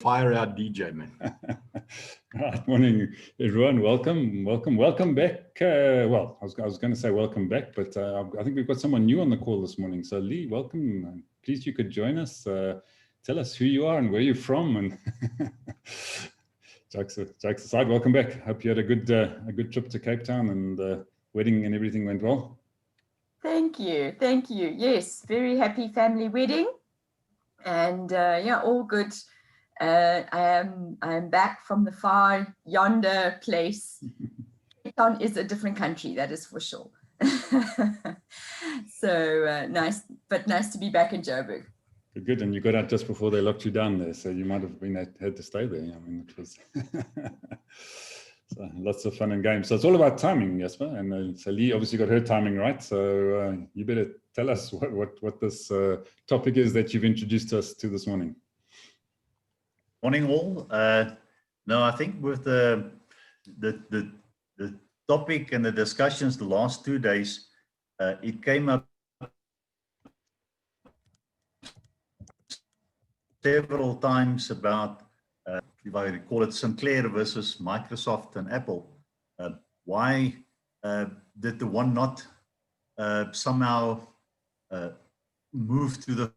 fire out DJ, man. Right, morning, everyone. Welcome back. Well, I was going to say welcome back, but I think we've got someone new on the call this morning. So Lee, welcome. Please, you could join us. Tell us who you are and where you're from. And jokes aside, welcome back. Hope you had a good trip to Cape Town and the wedding and everything went well. Thank you. Yes, very happy family wedding, and yeah, all good. I am back from the far yonder place. Cape Town is a different country, that is for sure. So nice to be back in Joburg. Good, and you got out just before they locked you down there, so you might have had to stay there. I mean, it was so lots of fun and games. So it's all about timing, Jasper. And so Lee obviously got her timing right. So you better tell us what this topic is that you've introduced us to this morning. Morning all. No, I think with the topic and the discussions the last 2 days, it came up several times about, if I recall it, Sinclair versus Microsoft and Apple. Why did the one not somehow move to the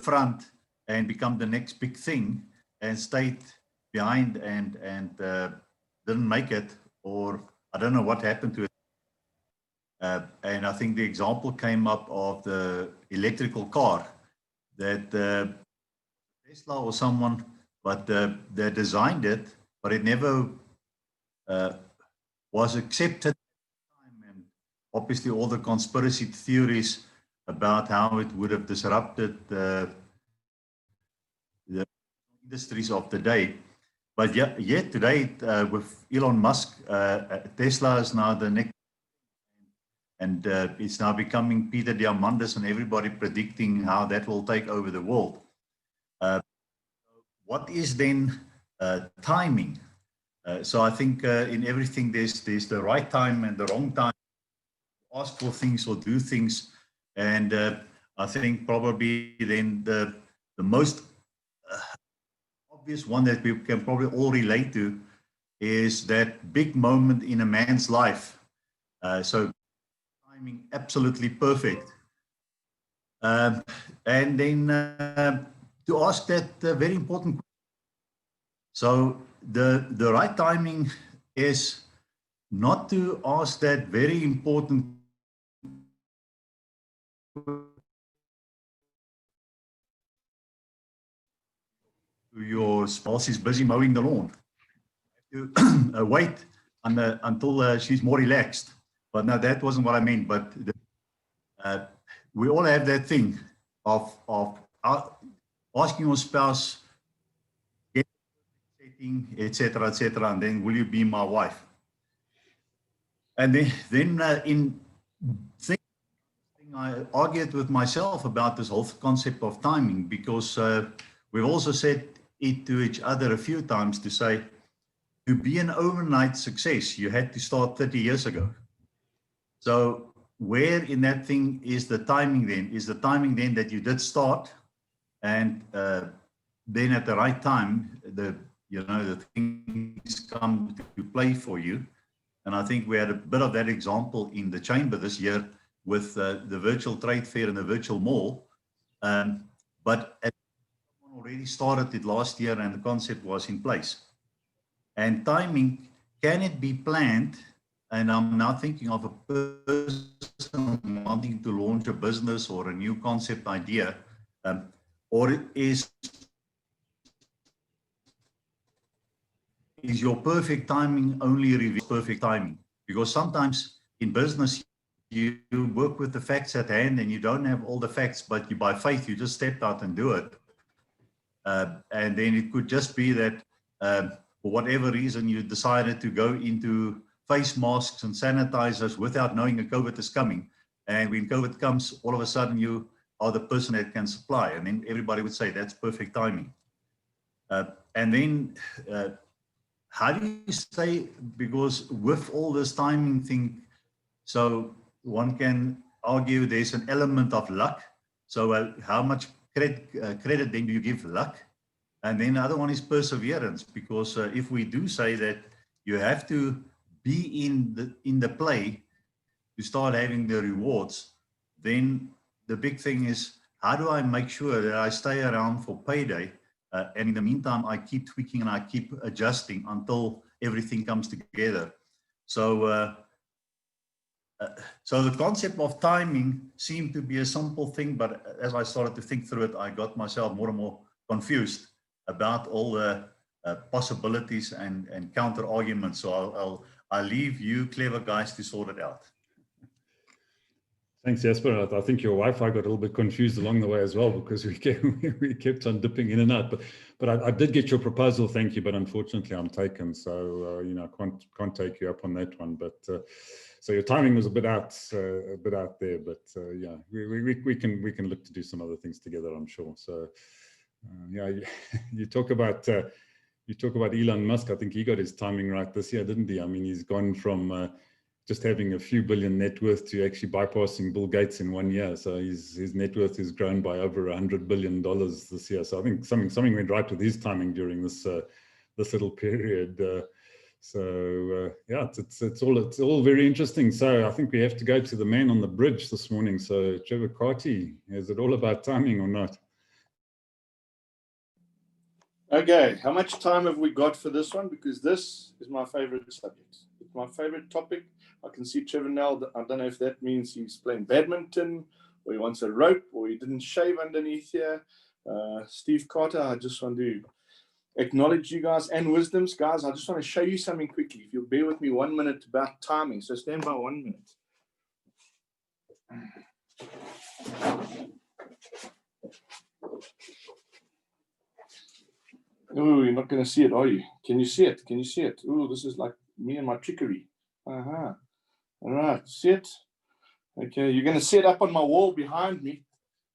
front and become the next big thing, and stayed behind and didn't make it, or I don't know what happened to it. And I think the example came up of the electrical car that Tesla or someone, but they designed it, but it never was accepted. And obviously all the conspiracy theories about how it would have disrupted the industries of the day. But yet today with Elon Musk, Tesla is now the next, and it's now becoming Peter Diamandis and everybody predicting how that will take over the world. What is then timing? So I think in everything there's the right time and the wrong time to ask for things or do things. And I think probably then the most obvious one that we can probably all relate to is that big moment in a man's life. So timing absolutely perfect. And then to ask that very important question. So the right timing is not to ask that very important your spouse is busy mowing the lawn. You wait until she's more relaxed. But no, that wasn't what I meant. But we all have that thing of asking your spouse, get setting, etc., and then will you be my wife? And then in thinking, I argued with myself about this whole concept of timing, because we've also said it to each other a few times to say, to be an overnight success, you had to start 30 years ago. So where in that thing is the timing then? Is the timing then that you did start, and then at the right time, the things come to play for you? And I think we had a bit of that example in the chamber this year with the virtual trade fair and the virtual mall. But already started it last year and the concept was in place. And timing, can it be planned? And I'm now thinking of a person wanting to launch a business or a new concept idea, or is your perfect timing only reveals perfect timing? Because sometimes in business, you work with the facts at hand and you don't have all the facts, but you, by faith, you just step out and do it. And then it could just be that for whatever reason, you decided to go into face masks and sanitizers without knowing that COVID is coming. And when COVID comes, all of a sudden you are the person that can supply. And then everybody would say that's perfect timing. And then how do you say, because with all this timing thing, so one can argue there's an element of luck. So how much credit then do you give luck? And then the other one is perseverance, because if we do say that you have to be in the play to start having the rewards, then the big thing is, how do I make sure that I stay around for payday? And in the meantime, I keep tweaking and I keep adjusting until everything comes together. So, so the concept of timing seemed to be a simple thing, but as I started to think through it, I got myself more and more confused about all the possibilities and counter arguments. So I'll leave you clever guys to sort it out. Thanks, Jasper. I think your Wi-Fi got a little bit confused along the way as well, because we kept on dipping in and out. But I did get your proposal, thank you. But unfortunately, I'm taken, so you know, I can't take you up on that one. But so your timing was a bit out there. But yeah, we can look to do some other things together, I'm sure. So yeah, you talk about Elon Musk. I think he got his timing right this year, didn't he? I mean, he's gone from just having a few billion net worth to actually bypassing Bill Gates in 1 year. So his net worth has grown by over $100 billion this year. So I think something went right with his timing during this little period. Yeah, it's all very interesting. So I think we have to go to the man on the bridge this morning. So Trevor Carty, is it all about timing or not? Okay, how much time have we got for this one? Because this is my favorite subject. It's my favorite topic. I can see Trevor now. I don't know if that means he's playing badminton, or he wants a rope, or he didn't shave underneath here. Steve Carter, I just want to acknowledge you guys, and wisdoms. Guys, I just want to show you something quickly. If you'll bear with me 1 minute about timing. So stand by 1 minute. Oh, you're not going to see it, are you? Can you see it? Can you see it? Oh, this is like me and my trickery. All right, see it? Okay, you're going to see it up on my wall behind me.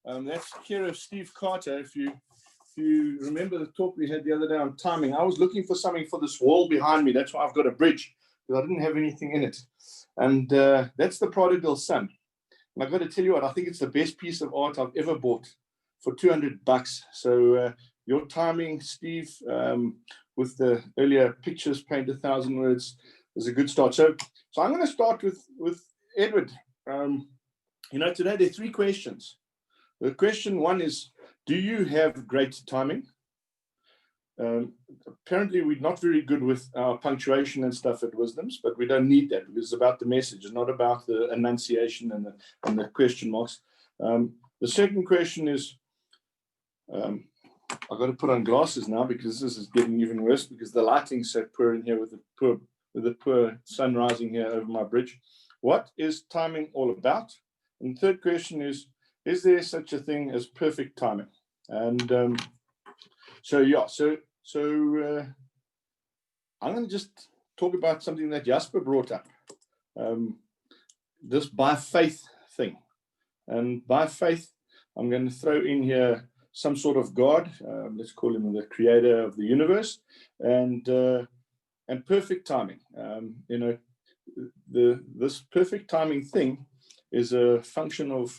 That's care of Steve Carter. If you remember the talk we had the other day on timing, I was looking for something for this wall behind me. That's why I've got a bridge, because I didn't have anything in it. And that's the prodigal son. And I've got to tell you what, I think it's the best piece of art I've ever bought for $200. So your timing, Steve, with the earlier pictures, paint 1,000 words, is a good start. So I'm going to start with Edward. You know, today there are 3 questions. The question 1 is, do you have great timing? Apparently, we're not very good with our punctuation and stuff at Wisdoms, but we don't need that, because it's about the message. It's not about the enunciation and the question marks. The second question is, I've got to put on glasses now, because this is getting even worse, because the lighting's so poor in here with the poor sun rising here over my bridge. What is timing all about? And the third question is there such a thing as perfect timing? And so I'm going to just talk about something that Jasper brought up, this by faith thing. And by faith, I'm going to throw in here some sort of God, let's call him the creator of the universe, and perfect timing. You know, this perfect timing thing is a function of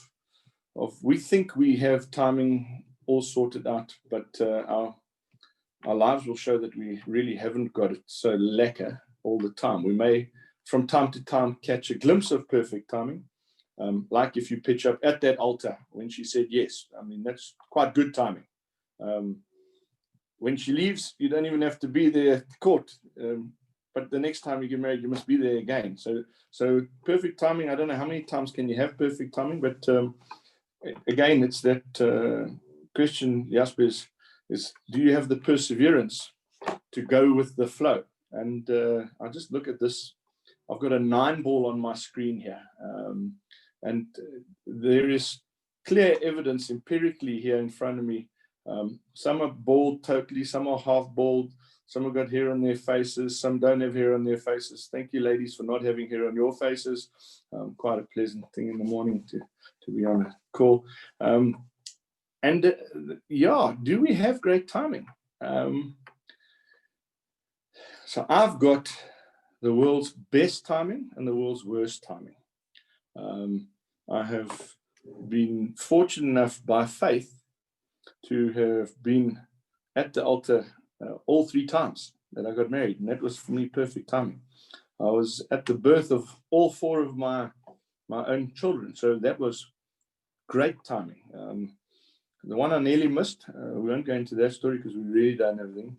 we think we have timing all sorted out, but our lives will show that we really haven't got it so lacquer all the time. We may, from time to time, catch a glimpse of perfect timing, like if you pitch up at that altar when she said yes. I mean, that's quite good timing. When she leaves, you don't even have to be there at the court. But the next time you get married, you must be there again. So perfect timing, I don't know how many times can you have perfect timing, but again, it's that question, Jasper, is do you have the perseverance to go with the flow? And I just look at this. I've got a 9 ball on my screen here. And there is clear evidence empirically here in front of me. Some are bald totally, some are half bald, some have got hair on their faces, some don't have hair on their faces. Thank you, ladies, for not having hair on your faces. Quite a pleasant thing in the morning to be on a call. Yeah, do we have great timing? So I've got the world's best timing and the world's worst timing. I have been fortunate enough by faith to have been at the altar all 3 times that I got married. And that was for me perfect timing. I was at the birth of all 4 of my own children. So that was great timing. The one I nearly missed, we won't go into that story because we really don't have anything.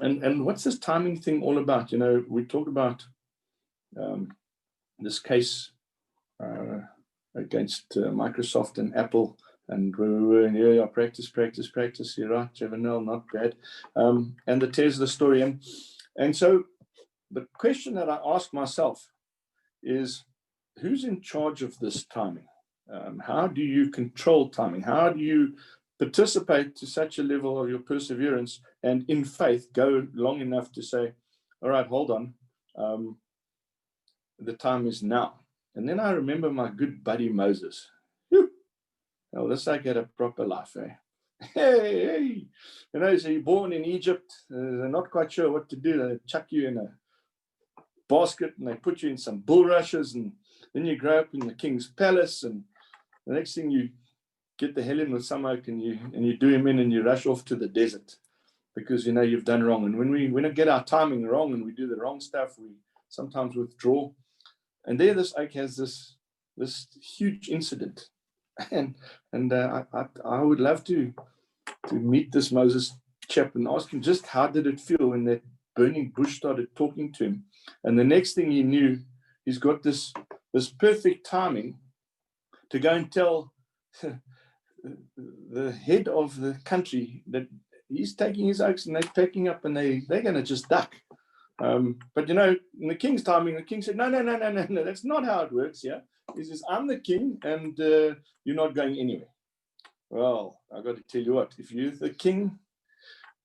And what's this timing thing all about? You know, we talk about this case against Microsoft and Apple, and we were in here, practice, you're right, Javanel, not bad. And the tears of the story. And so the question that I ask myself is, who's in charge of this timing? How do you control timing? How do you participate to such a level of your perseverance and in faith go long enough to say, all right, hold on, the time is now. And then I remember my good buddy Moses. Oh, this I get a proper life, eh? Hey, you know, so you're born in Egypt, they're not quite sure what to do. They chuck you in a basket and they put you in some bulrushes, and then you grow up in the king's palace, and the next thing you get the hell in with some oak and you do him in and you rush off to the desert because you know you've done wrong. And when we get our timing wrong and we do the wrong stuff, we sometimes withdraw. And there this oak has this huge incident. And I would love to meet this Moses chap and ask him just how did it feel when that burning bush started talking to him. And the next thing he knew, he's got this perfect timing to go and tell the head of the country that he's taking his oaks and they're packing up and they're going to just duck. But you know, in the king's timing, the king said, no, that's not how it works. Yeah, he says, I'm the king and you're not going anywhere. Well, I got to tell you what, if you're the king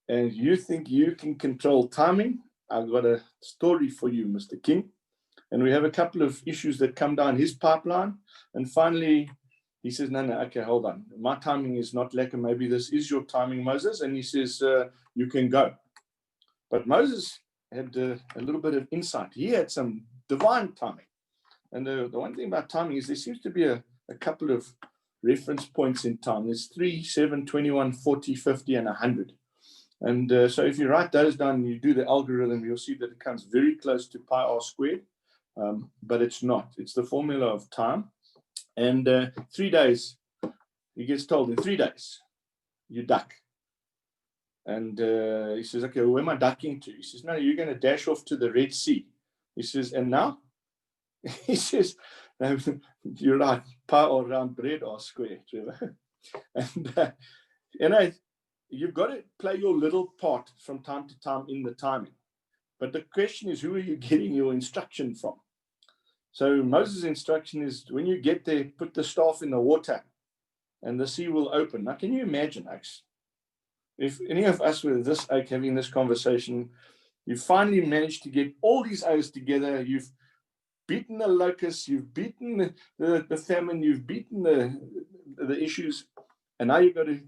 and you think you can control timing, I've got a story for you, Mr. King. And we have a couple of issues that come down his pipeline. And finally, he says, no, okay, hold on. My timing is not lekker. Maybe this is your timing, Moses. And he says, you can go. But Moses had a little bit of insight. He had some divine timing. And the one thing about timing is there seems to be a couple of reference points in time. There's 3, 7, 21, 40, 50, and 100. And so if you write those down and you do the algorithm, you'll see that it comes very close to pi r squared. But it's not. It's the formula of time. And 3 days, he gets told in 3 days, you duck. And he says, okay, well, where am I ducking to? He says, no, you're going to dash off to the Red Sea. He says, and now? He says, no, you're right, pi or round bread or square, Trevor. And, you know, you've got to play your little part from time to time in the timing. But the question is, who are you getting your instruction from? So Moses' instruction is, when you get there, put the staff in the water and the sea will open. Now, can you imagine, Axe? If any of us were this oak having this conversation, you finally managed to get all these oaks together, you've beaten the locusts, you've beaten the famine, you've beaten the issues, and now you've got to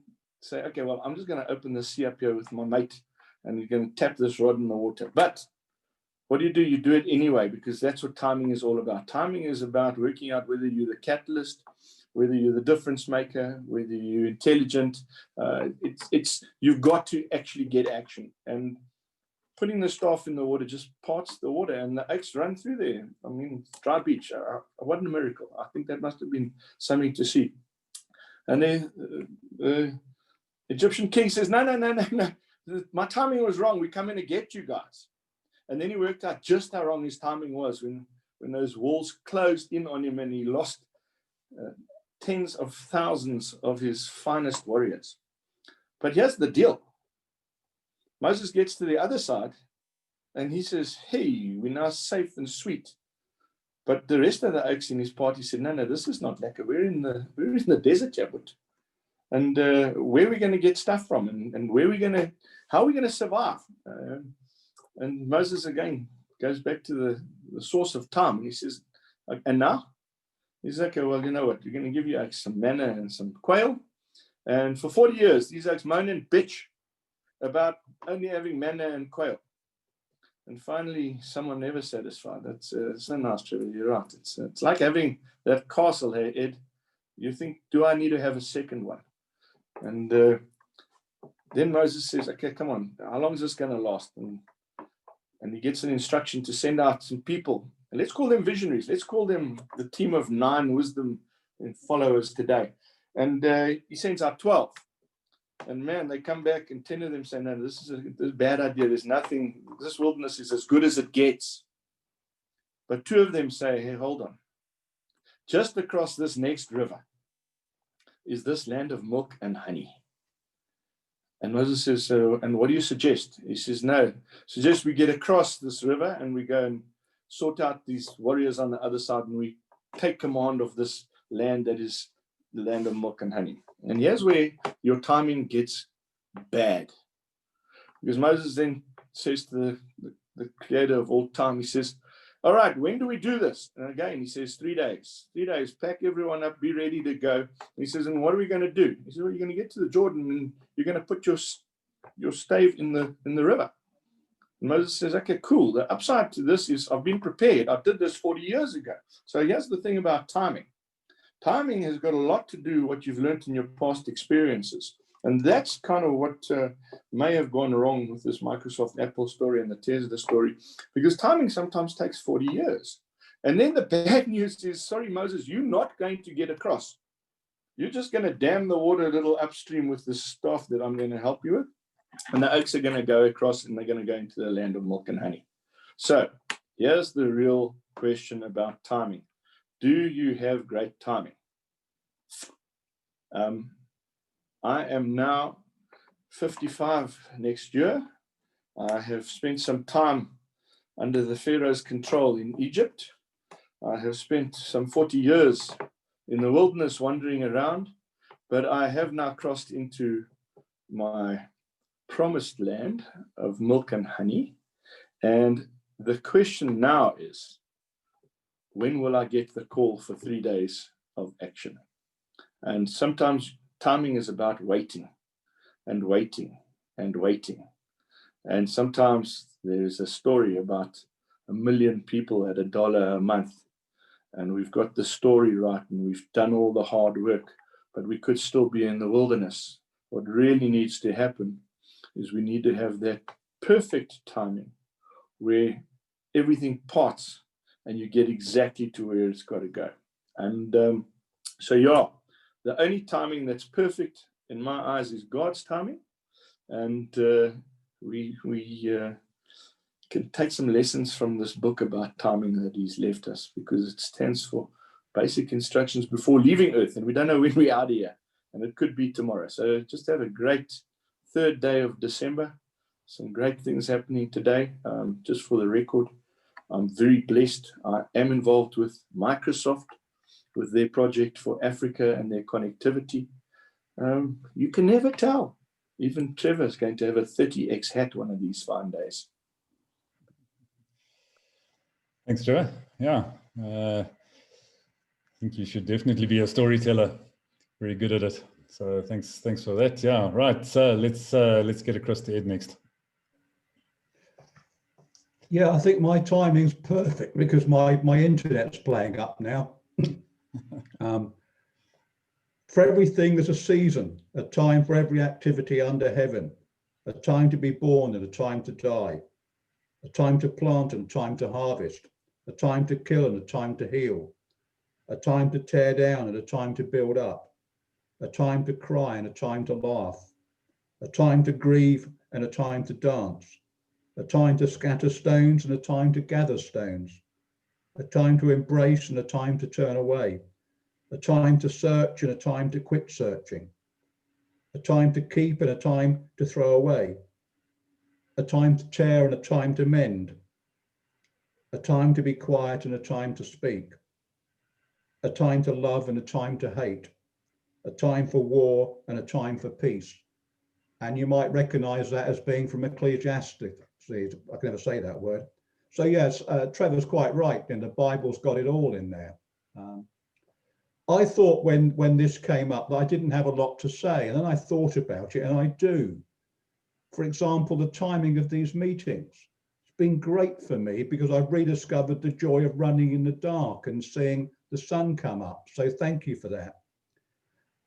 say, okay, well, I'm just going to open the sea up here with my mate, and you're going to tap this rod in the water. But what do? You do it anyway, because that's what timing is all about. Timing is about working out whether you're the catalyst, whether you're the difference maker, whether you're intelligent. It's you've got to actually get action. And putting the staff in the water just parts the water, and the oaks run through there. I mean, dry beach. What a miracle. I think that must have been something to see. And then the Egyptian king says, no. My timing was wrong. We're coming to get you guys. And then he worked out just how wrong his timing was when those walls closed in on him and he lost tens of thousands of his finest warriors. But here's the deal. Moses gets to the other side and he says, hey, we're now safe and sweet. But the rest of the oaks in his party said, no, this is not lekker. We're in the desert, Jabut. And where are we going to get stuff from? And how are we going to survive? And Moses again goes back to the source of time. He says, and now? He says, okay, well, you know what? We're going to give you some manna and some quail. And for 40 years, these oaks moan and bitch about only having manna and quail. And finally, someone never satisfied. That's so nice, Trevor. You're right. It's like having that castle here, Ed. You think, do I need to have a second one? And then Moses says, okay, come on, how long is this going to last? And he gets an instruction to send out some people. And let's call them visionaries. Let's call them the team of 9 wisdom and followers today. And he sends out 12. And man, they come back and 10 of them say, no, this is a bad idea. There's nothing. This wilderness is as good as it gets. But 2 of them say, hey, hold on. Just across this next river is this land of milk and honey. And Moses says, so, and what do you suggest? He says, no, suggest we get across this river and we go and sort out these warriors on the other side and we take command of this land that is the land of milk and honey. And here's where your timing gets bad. Because Moses then says to the creator of all time, he says, all right, when do we do this? And again, he says 3 days. 3 days, pack everyone up, be ready to go. And he says, and what are we going to do? He says, well, you're going to get to the Jordan and you're going to put your stave in the river. And Moses says, okay, cool. The upside to this is I've been prepared. I did this 40 years ago. So here's the thing about timing. Timing has got a lot to do with what you've learned in your past experiences. And that's kind of what may have gone wrong with this Microsoft Apple story and the Tesla story, because timing sometimes takes 40 years. And then the bad news is, sorry, Moses, you're not going to get across. You're just going to dam the water a little upstream with the staff that I'm going to help you with. And the oaks are going to go across and they're going to go into the land of milk and honey. So here's the real question about timing. Do you have great timing? I am now 55 next year. I have spent some time under the Pharaoh's control in Egypt. I have spent some 40 years in the wilderness wandering around, but I have now crossed into my promised land of milk and honey. And the question now is, when will I get the call for 3 days of action? And sometimes timing is about waiting and waiting and waiting. And sometimes there's a story about 1 million people at $1 a month. And we've got the story right and we've done all the hard work, but we could still be in the wilderness. What really needs to happen is we need to have that perfect timing where everything parts and you get exactly to where it's got to go. And so, yeah, the only timing that's perfect in my eyes is God's timing. And we can take some lessons from this book about timing that he's left us, because it stands for basic instructions before leaving Earth. And we don't know when we're out of here. And it could be tomorrow. So just have a great 3rd day of December. Some great things happening today. Just for the record, I'm very blessed. I am involved with Microsoft, with their project for Africa and their connectivity. You can never tell. Even Trevor's going to have a 30x hat one of these fine days. Thanks, Trevor. Yeah, I think you should definitely be a storyteller. Very good at it. So thanks for that. Yeah, right. So let's get across to Ed next. Yeah, I think my timing's perfect because my internet's playing up now. For everything, there's a season, a time for every activity under heaven, a time to be born and a time to die, a time to plant and a time to harvest, a time to kill and a time to heal, a time to tear down and a time to build up, a time to cry and a time to laugh, a time to grieve and a time to dance, a time to scatter stones and a time to gather stones, a time to embrace and a time to turn away, a time to search and a time to quit searching, a time to keep and a time to throw away, a time to tear and a time to mend, a time to be quiet and a time to speak, a time to love and a time to hate, a time for war and a time for peace. And you might recognize that as being from Ecclesiastes. I can never say that word. So yes, Trevor's quite right, and the Bible's got it all in there. I thought when this came up that I didn't have a lot to say, and then I thought about it, and I do. For example, the timing of these meetings. It's been great for me because I've rediscovered the joy of running in the dark and seeing the sun come up. So thank you for that.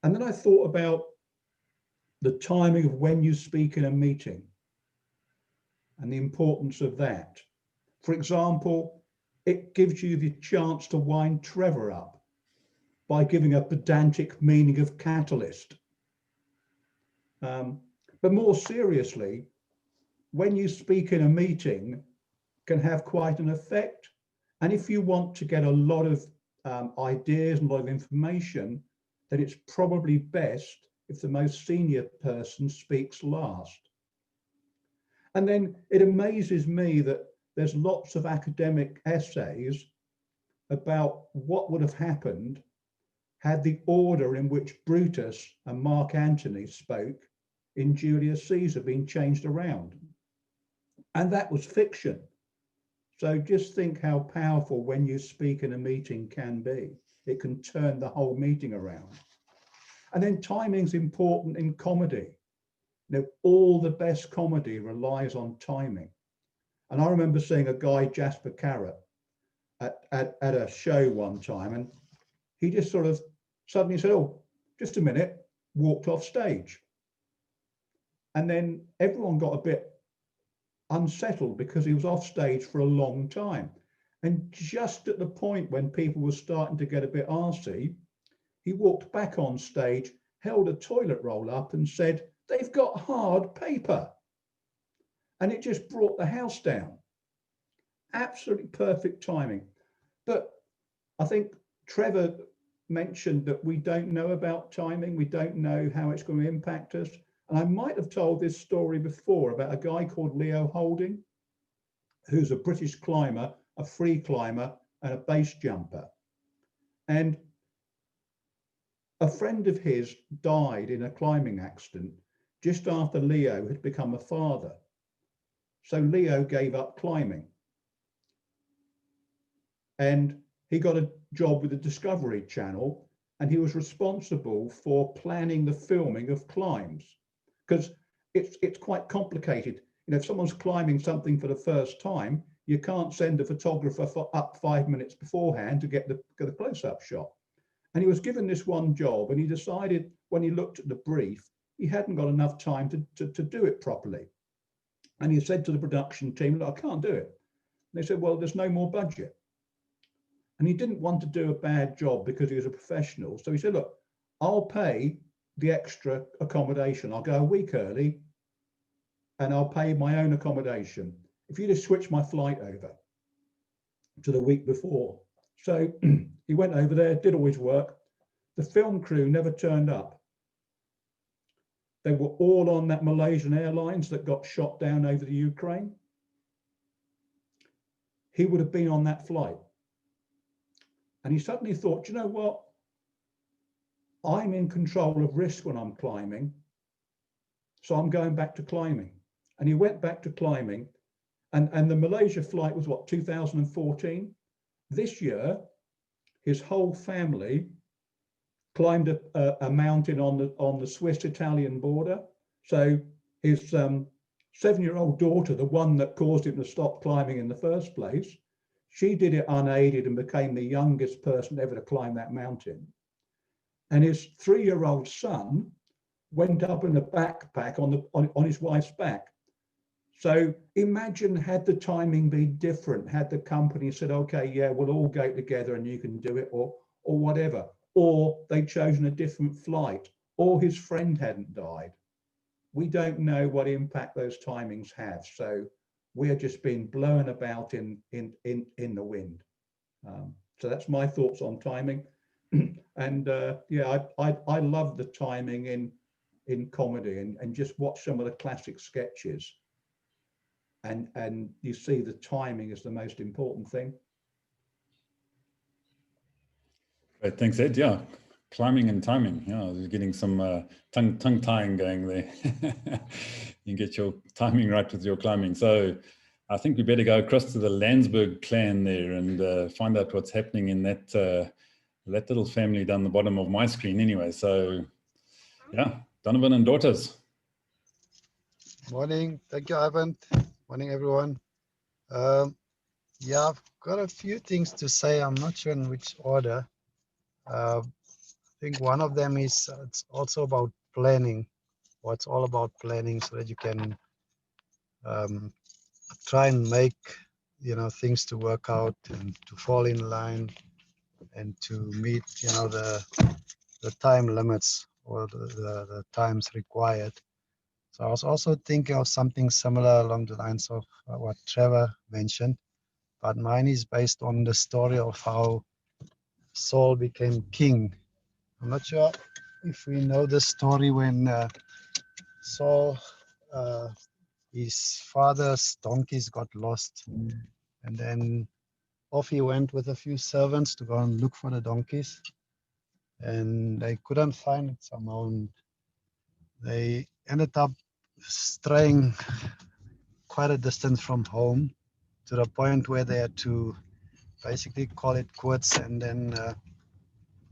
And then I thought about the timing of when you speak in a meeting and the importance of that. For example, it gives you the chance to wind Trevor up by giving a pedantic meaning of catalyst. But more seriously, when you speak in a meeting can have quite an effect. And if you want to get a lot of ideas and a lot of information, then it's probably best if the most senior person speaks last. And then it amazes me that there's lots of academic essays about what would have happened had the order in which Brutus and Mark Antony spoke in Julius Caesar been changed around. And that was fiction. So just think how powerful when you speak in a meeting can be. It can turn the whole meeting around. And then timing's important in comedy. You know, all the best comedy relies on timing. And I remember seeing a guy, Jasper Carrot, at a show one time, and he just sort of suddenly said, "Oh, just a minute," walked off stage. And then everyone got a bit unsettled because he was off stage for a long time. And just at the point when people were starting to get a bit arsy, he walked back on stage, held a toilet roll up and said, "They've got hard paper." And it just brought the house down. Absolutely perfect timing. But I think Trevor mentioned that we don't know about timing. We don't know how it's going to impact us. And I might have told this story before about a guy called Leo Holding, who's a British climber, a free climber and a base jumper. And a friend of his died in a climbing accident just after Leo had become a father. So Leo gave up climbing. And he got a job with the Discovery Channel, and he was responsible for planning the filming of climbs, because it's quite complicated. You know, if someone's climbing something for the first time, you can't send a photographer up 5 minutes beforehand to get the close-up shot. And he was given this one job, and he decided when he looked at the brief, he hadn't got enough time to do it properly. And he said to the production team, "Look, I can't do it." And they said, "Well, there's no more budget." And he didn't want to do a bad job because he was a professional. So he said, "Look, I'll pay the extra accommodation. I'll go a week early and I'll pay my own accommodation if you just switch my flight over to the week before." So he went over there, did all his work. The film crew never turned up. They were all on that Malaysian Airlines that got shot down over the Ukraine. He would have been on that flight. And he suddenly thought, you know what? I'm in control of risk when I'm climbing, so I'm going back to climbing. And he went back to climbing, and the Malaysia flight was what, 2014? This year, his whole family climbed a mountain on the Swiss-Italian border. So his 7-year-old daughter, the one that caused him to stop climbing in the first place, she did it unaided and became the youngest person ever to climb that mountain. And his 3-year-old son went up in a backpack on his wife's back. So imagine had the timing been different, had the company said, "Okay, yeah, we'll all go together and you can do it," or whatever, or they'd chosen a different flight, or his friend hadn't died. We don't know what impact those timings have. So we're just being blown about in the wind. So that's my thoughts on timing. And yeah, I love the timing in comedy, and just watch some of the classic sketches. And you see the timing is the most important thing. Great, thanks, Ed. Yeah, climbing and timing. Yeah, you're getting some tongue tying going there. You get your timing right with your climbing. So I think we better go across to the Landsberg clan there and find out what's happening in that little family down the bottom of my screen anyway. So yeah, Donovan and daughters. Morning. Thank you, Ivan. Morning, everyone. Yeah, I've got a few things to say. I'm not sure in which order. I think one of them is it's also about planning. or it's all about planning so that you can try and make, you know, things to work out and to fall in line and to meet, you know, the time limits or the times required. So I was also thinking of something similar along the lines of what Trevor mentioned, but mine is based on the story of how Saul became king. I'm not sure if we know the story when Saul, his father's donkeys got lost, and then off he went with a few servants to go and look for the donkeys, and they couldn't find it somehow. And they ended up straying quite a distance from home to the point where they had to basically call it quits, and then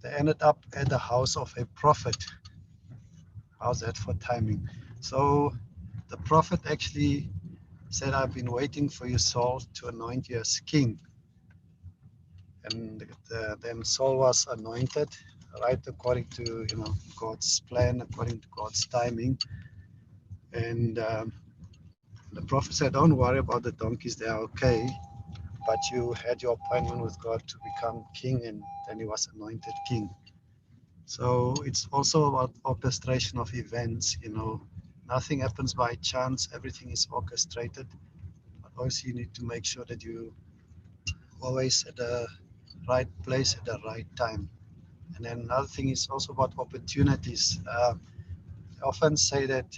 they ended up at the house of a prophet. How's that for timing? So the prophet actually said, I've been waiting for you, Saul, to anoint you as king. And then Saul was anointed right according to, you know, God's plan, according to God's timing. And the prophet said, don't worry about the donkeys, they're okay. But you had your appointment with God to become king, and then he was anointed king. So it's also about orchestration of events, you know. Nothing happens by chance, everything is orchestrated. But also you need to make sure that you always at the right place at the right time. And then another thing is also about opportunities. I often say that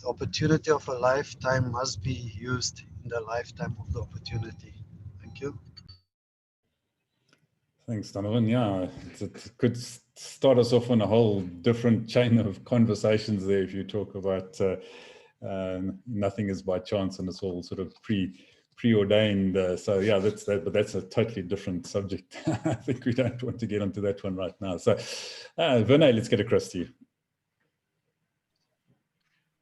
the opportunity of a lifetime must be used in the lifetime of the opportunity. Thank you. Thanks, Donovan. Yeah, it could start us off on a whole different chain of conversations there if you talk about nothing is by chance and it's all sort of preordained. So yeah, that's that, but that's a totally different subject. I think we don't want to get onto that one right now. So Vinay, let's get across to you.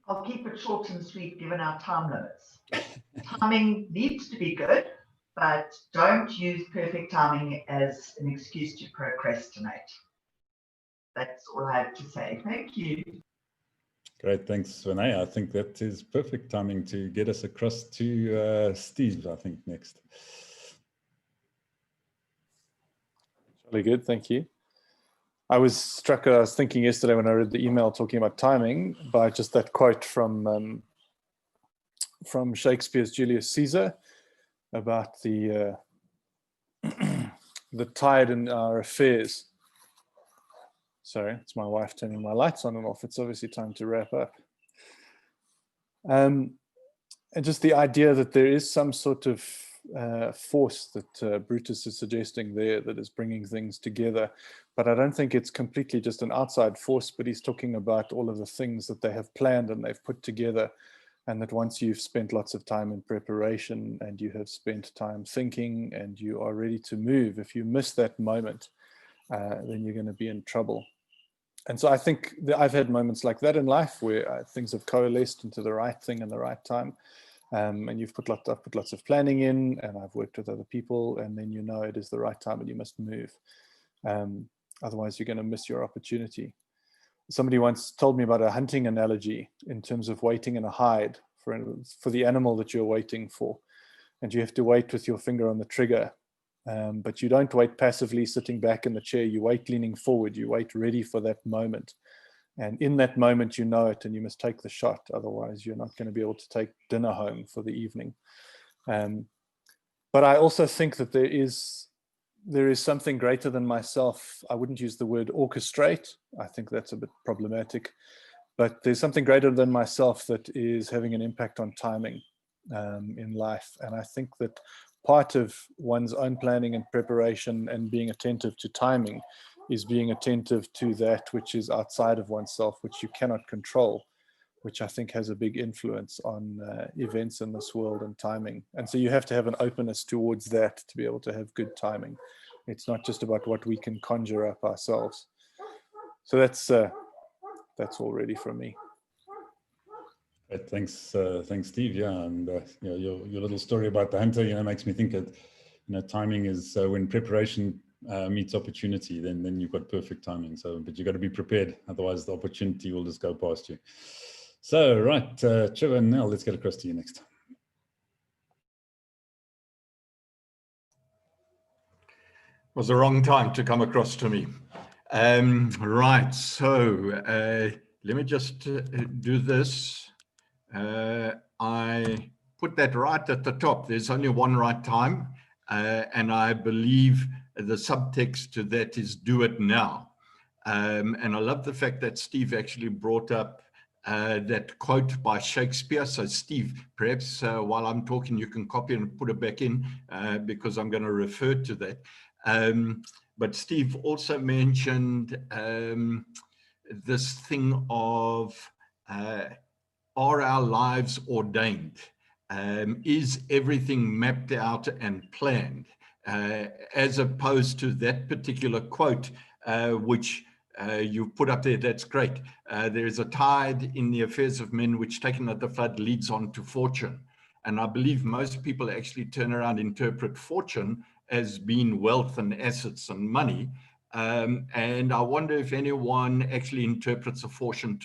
I'll keep it short and sweet given our time limits. Timing needs to be good, but don't use perfect timing as an excuse to procrastinate. That's all I have to say. Thank you. Great, thanks, Vinay. I think that is perfect timing to get us across to Steve, I think, next. Really good, thank you. I was struck, I was thinking yesterday when I read the email talking about timing by just that quote from Shakespeare's Julius Caesar about the the tide in our affairs. Sorry, it's my wife turning my lights on and off. It's obviously time to wrap up. And just the idea that there is some sort of force that Brutus is suggesting there that is bringing things together. But I don't think it's completely just an outside force, but he's talking about all of the things that they have planned and they've put together. And that once you've spent lots of time in preparation and you have spent time thinking and you are ready to move, if you miss that moment, then you're going to be in trouble. And so I think that I've had moments like that in life where things have coalesced into the right thing in the right time. And I've put lots of planning in, and I've worked with other people, and then you know it is the right time and you must move. Otherwise, you're going to miss your opportunity. Somebody once told me about a hunting analogy in terms of waiting in a hide for the animal that you're waiting for. And you have to wait with your finger on the trigger. But you don't wait passively sitting back in the chair. You wait leaning forward. You wait ready for that moment. And in that moment, you know it and you must take the shot. Otherwise, you're not going to be able to take dinner home for the evening. But I also think that there is something greater than myself. I wouldn't use the word orchestrate. I think that's a bit problematic. But there's something greater than myself that is having an impact on timing in life. And I think that part of one's own planning and preparation and being attentive to timing is being attentive to that which is outside of oneself, which you cannot control, which I think has a big influence on events in this world and timing. And so you have to have an openness towards that to be able to have good timing. It's not just about what we can conjure up ourselves. So that's all really from me. Thanks, Steve. Yeah, and you know, your little story about the hunter, makes me think that timing is when preparation meets opportunity, then you've got perfect timing. So, but you've got to be prepared, otherwise the opportunity will just go past you. So, right, Trevor and Nell, let's get across to you next. Was the wrong time to come across to me. Right, so let me just do this. I put that right at the top. There's only one right time, and I believe the subtext to that is do it now. And I love the fact that Steve actually brought up that quote by Shakespeare. So Steve, perhaps while I'm talking, you can copy and put it back in because I'm going to refer to that. But Steve also mentioned this thing of are our lives ordained? Is everything mapped out and planned? As opposed to that particular quote, which you've put up there, that's great. There is a tide in the affairs of men which taken at the flood leads on to fortune. And I believe most people actually turn around and interpret fortune as being wealth and assets and money. And I wonder if anyone actually interprets a fortune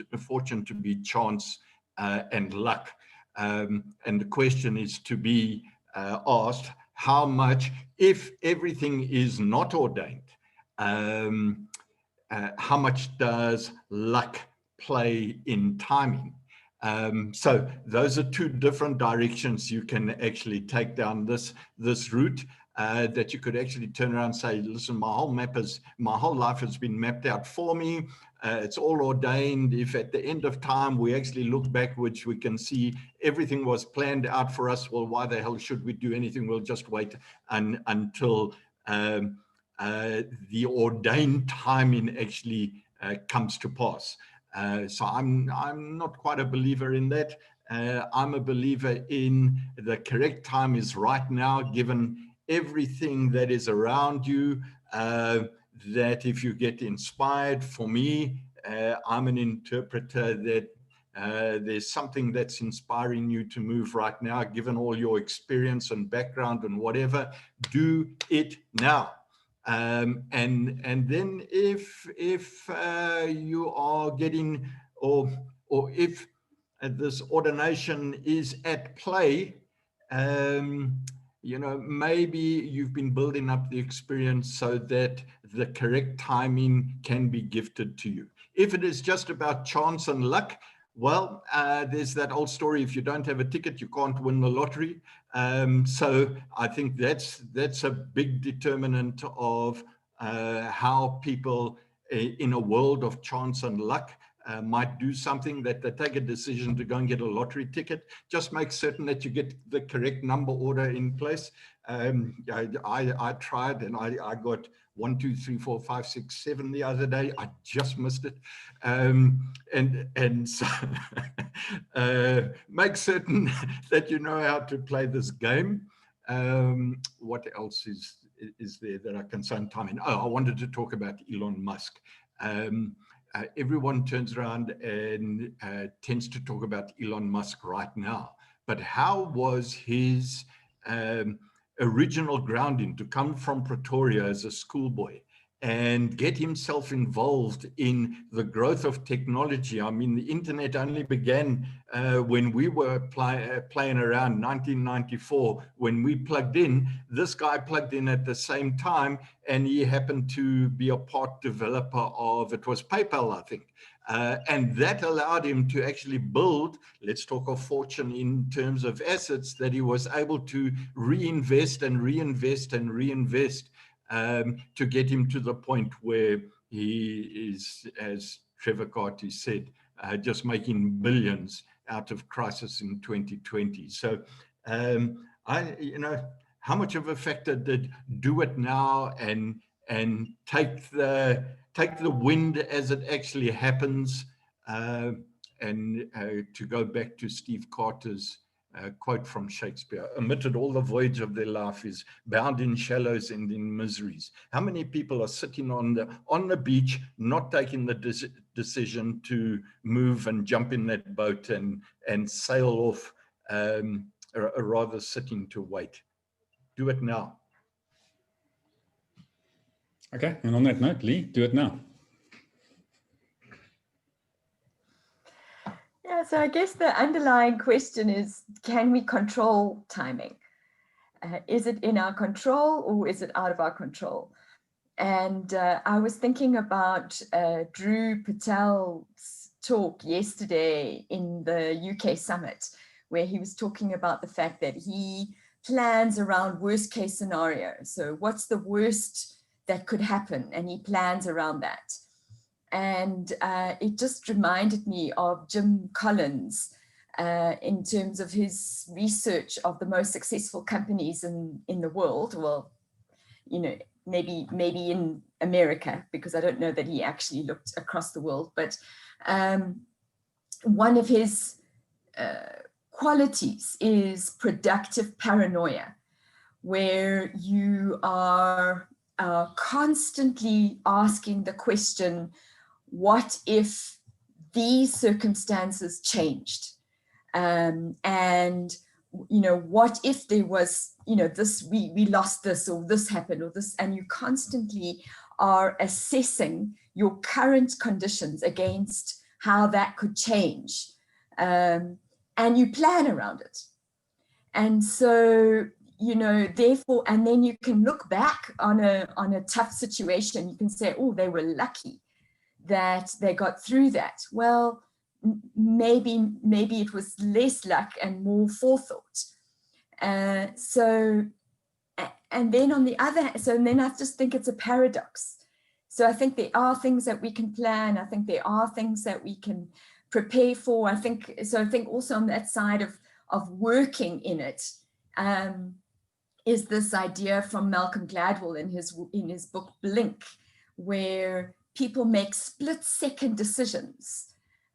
to be chance and luck. And the question is to be asked, how much, if everything is not ordained, how much does luck play in timing? So those are two different directions you can actually take down this route. That you could actually turn around and say, listen, my whole life has been mapped out for me. It's all ordained. If at the end of time we actually look backwards, we can see everything was planned out for us. Well, why the hell should we do anything? We'll just wait until the ordained timing actually comes to pass. So I'm not quite a believer in that. I'm a believer in the correct time is right now, given everything that is around you, that if you get inspired, for me, I'm an interpreter that there's something that's inspiring you to move right now, given all your experience and background and whatever, do it now. And then if you are getting, or if this ordination is at play, you know, maybe you've been building up the experience so that the correct timing can be gifted to you. If it is just about chance and luck, well, there's that old story, if you don't have a ticket, you can't win the lottery. So I think that's a big determinant of how people in a world of chance and luck might do something, that they take a decision to go and get a lottery ticket. Just make certain that you get the correct number order in place. I tried and I got 1, 2, 3, 4, 5, 6, 7 the other day. I just missed it. And so make certain that you know how to play this game. What else is there that I can say on timing? Oh, I wanted to talk about Elon Musk. Everyone turns around and tends to talk about Elon Musk right now. But how was his original grounding to come from Pretoria as a schoolboy and get himself involved in the growth of technology? I mean, the internet only began when we were playing around 1994, when we plugged in. This guy plugged in at the same time, and he happened to be a part developer of, it was PayPal, I think. And that allowed him to actually build, let's talk of fortune in terms of assets, that he was able to reinvest and reinvest and reinvest to get him to the point where he is, as Trevor Carty said, just making billions out of crisis in 2020. So, you know, how much of a factor did do it now and take the wind as it actually happens? And to go back to Steve Carter's quote from Shakespeare, amidst all the voyage of their life is bound in shallows and in miseries. How many people are sitting on the beach, not taking the decision to move and jump in that boat and sail off, rather sitting to wait? Do it now. Okay, and on that note, Lee, do it now. Yeah, so I guess the underlying question is, can we control timing? Is it in our control or is it out of our control? And I was thinking about Drew Patel's talk yesterday in the UK summit, where he was talking about the fact that he plans around worst case scenario. So what's the worst that could happen? And he plans around that. And it just reminded me of Jim Collins in terms of his research of the most successful companies in the world. Well, you know, maybe in America, because I don't know that he actually looked across the world. But one of his qualities is productive paranoia, where you are constantly asking the question, what if these circumstances changed? And, you know, what if there was, you know, this, we lost this, or this happened, or this, and you constantly are assessing your current conditions against how that could change. And you plan around it. And so, you know, therefore, and then you can look back on a tough situation. You can say, oh, they were lucky that they got through that. Well, maybe it was less luck and more forethought. So, and then on the other hand, so then I just think it's a paradox. So I think there are things that we can plan. I think there are things that we can prepare for. I think also on that side of working in it, is this idea from Malcolm Gladwell in his book Blink, where people make split-second decisions,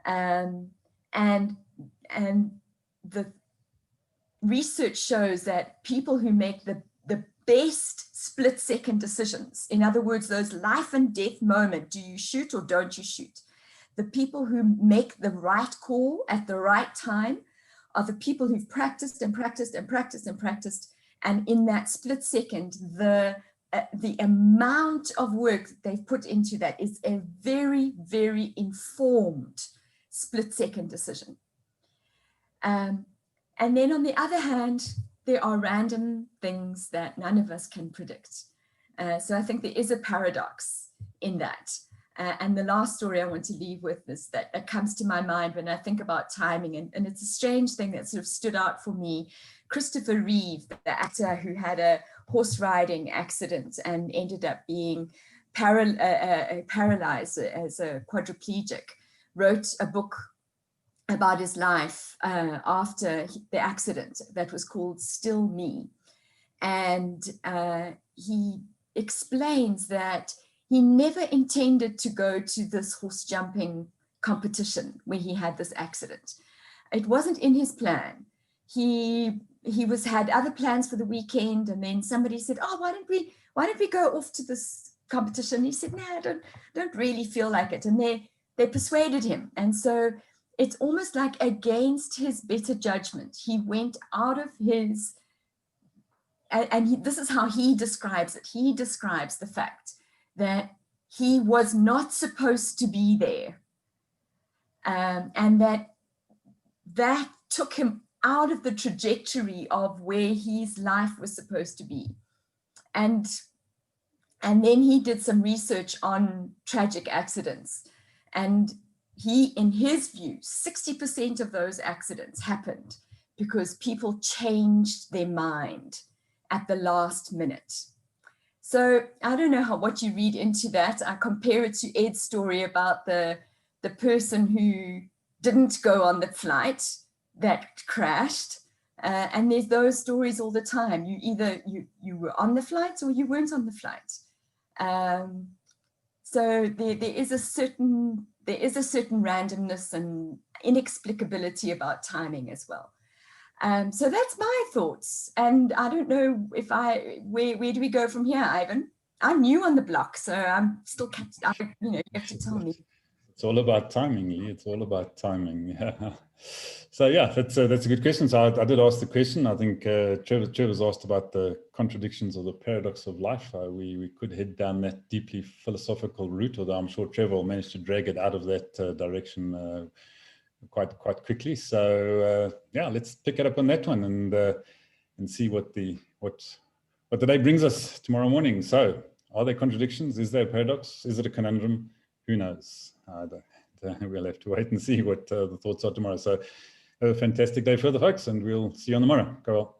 and the research shows that people who make the best split-second decisions, in other words, those life and death moment, do you shoot or don't you shoot? The people who make the right call at the right time are the people who've practiced and practiced and practiced and practiced. And in that split second, the amount of work that they've put into that is a very, very informed split second decision. And then on the other hand, there are random things that none of us can predict. So I think there is a paradox in that. And the last story I want to leave with is that comes to my mind when I think about timing, and it's a strange thing that sort of stood out for me. Christopher Reeve, the actor who had a horse riding accident and ended up being paralyzed as a quadriplegic, wrote a book about his life after the accident that was called Still Me. And he explains that he never intended to go to this horse jumping competition where he had this accident. It wasn't in his plan. He had other plans for the weekend, and then somebody said, oh, why don't we go off to this competition? He said, no, I don't really feel like it. And they persuaded him. And so it's almost like against his better judgment, he went out of his, this is how he describes it. He describes the fact that he was not supposed to be there, and that took him out of the trajectory of where his life was supposed to be. And then he did some research on tragic accidents, and in his view, 60% of those accidents happened because people changed their mind at the last minute. So I don't know what you read into that. I compare it to Ed's story about the person who didn't go on the flight that crashed. And there's those stories all the time. You were on the flight or you weren't on the flight. So there is a certain randomness and inexplicability about timing as well. So that's my thoughts. And I don't know where do we go from here, Ivan? I'm new on the block, so I'm still, you have to tell me. It's all about timing, Lee. It's all about timing. Yeah. So yeah, that's a good question. So I did ask the question. I think Trevor's asked about the contradictions or the paradox of life. We could head down that deeply philosophical route, although I'm sure Trevor will manage to drag it out of that direction quite quickly. So yeah, let's pick it up on that one and see what the day brings us tomorrow morning. So, are there contradictions? Is there a paradox? Is it a conundrum? Who knows? We'll have to wait and see what the thoughts are tomorrow. So, have a fantastic day further, folks, and we'll see you on tomorrow. Go well.